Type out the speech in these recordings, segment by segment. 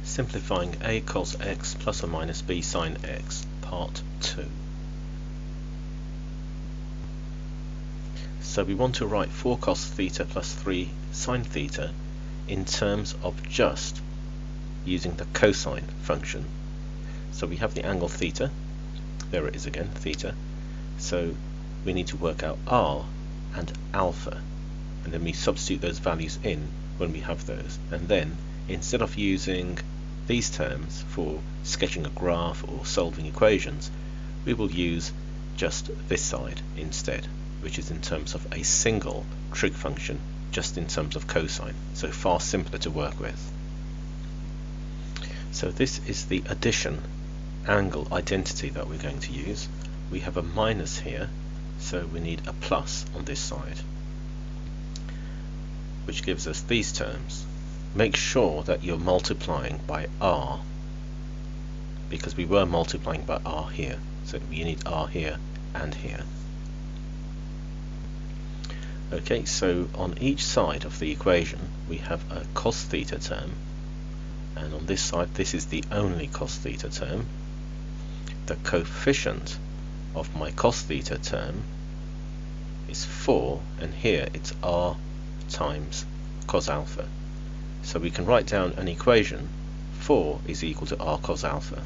Simplifying a cos x plus or minus b sin x, part 2. So we want to write 4 cos theta plus 3 sin theta in terms of just using the cosine function. So we have the angle theta, there it is again, theta, so we need to work out r and alpha, and then we substitute those values in when we have those, and then instead of using these terms for sketching a graph or solving equations, we will use just this side instead, which is in terms of a single trig function, just in terms of cosine, so far simpler to work with. So this is the addition angle identity that we're going to use. We have a minus here, so we need a plus on this side, which gives us these terms. Make sure that you're multiplying by r, because we were multiplying by r here, so you need r here and here. Okay, so on each side of the equation we have a cos theta term, and on this side this is the only cos theta term. The coefficient of my cos theta term is 4, and here it's r times cos alpha. So we can write down an equation, 4 is equal to r cos alpha.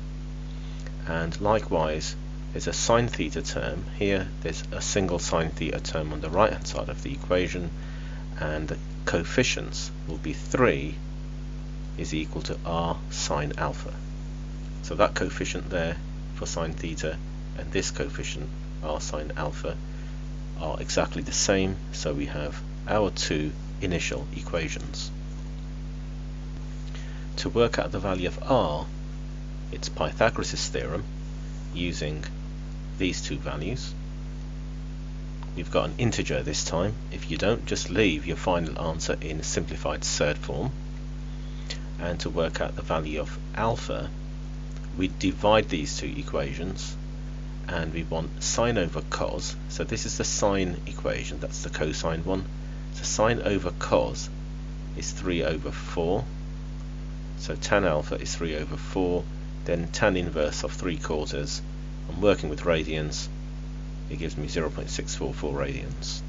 And likewise, there's a sin theta term here, there's a single sin theta term on the right hand side of the equation, and the coefficients will be 3 is equal to r sin alpha. So that coefficient there for sin theta and this coefficient r sin alpha are exactly the same, so we have our two initial equations. To work out the value of r, it's Pythagoras' theorem using these two values. We've got an integer this time. If you don't, just leave your final answer in simplified surd form. And to work out the value of alpha, we divide these two equations, and we want sine over cos. So this is the sine equation, that's the cosine one. So sine over cos is 3 over 4. So tan alpha is 3 over 4, then tan inverse of 3/4. I'm working with radians, it gives me 0.644 radians.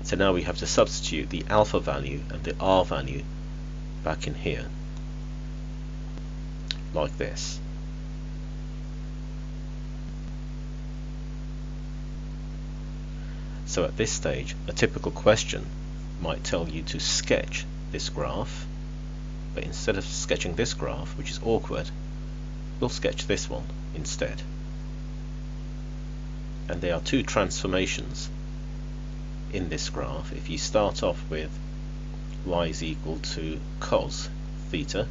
So now we have to substitute the alpha value and the r value back in here, like this. So at this stage, a typical question might tell you to sketch this graph, but instead of sketching this graph, which is awkward, we'll sketch this one instead. And there are two transformations in this graph. If you start off with y is equal to cos theta,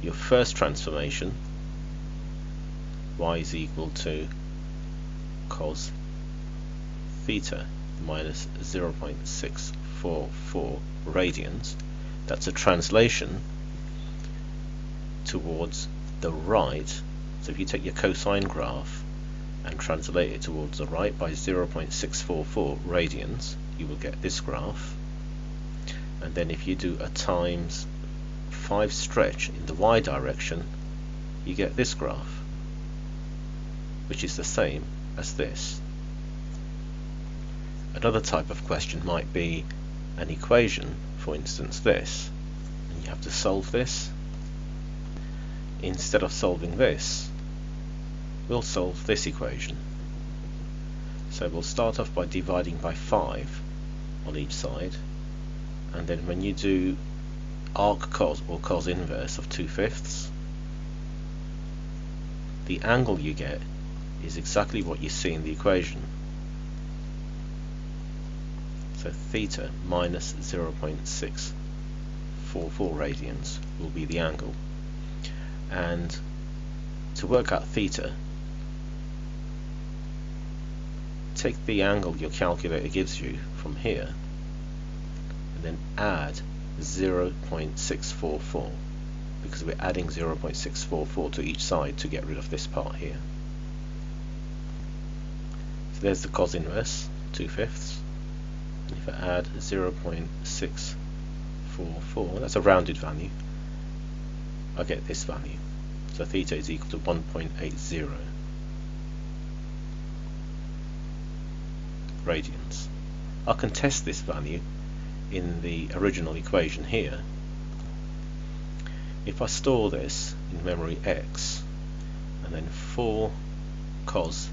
your first transformation, y is equal to cos theta minus 0.644 radians, that's a translation towards the right. So if you take your cosine graph and translate it towards the right by 0.644 radians, you will get this graph. And then if you do a times 5 stretch in the y direction, you get this graph, which is the same as this. Another type of question might be an equation, for instance this, and you have to solve this. Instead of solving this, we'll solve this equation. So we'll start off by dividing by 5 on each side, and then when you do arc cos or cos inverse of 2/5, the angle you get is exactly what you see in the equation. So theta minus 0.644 radians will be the angle. And to work out theta, take the angle your calculator gives you from here and then add 0.644, because we're adding 0.644 to each side to get rid of this part here. So there's the cos inverse, 2/5. And if I add 0.644, that's a rounded value, I get this value. So theta is equal to 1.80 radians. I can test this value in the original equation here. If I store this in memory x, and then 4 cos,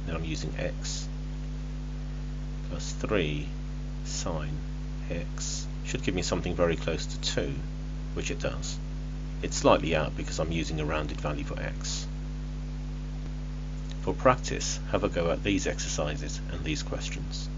then I'm using x, plus 3 sine x, should give me something very close to 2, which it does. It's slightly out because I'm using a rounded value for x. For practice, have a go at these exercises and these questions.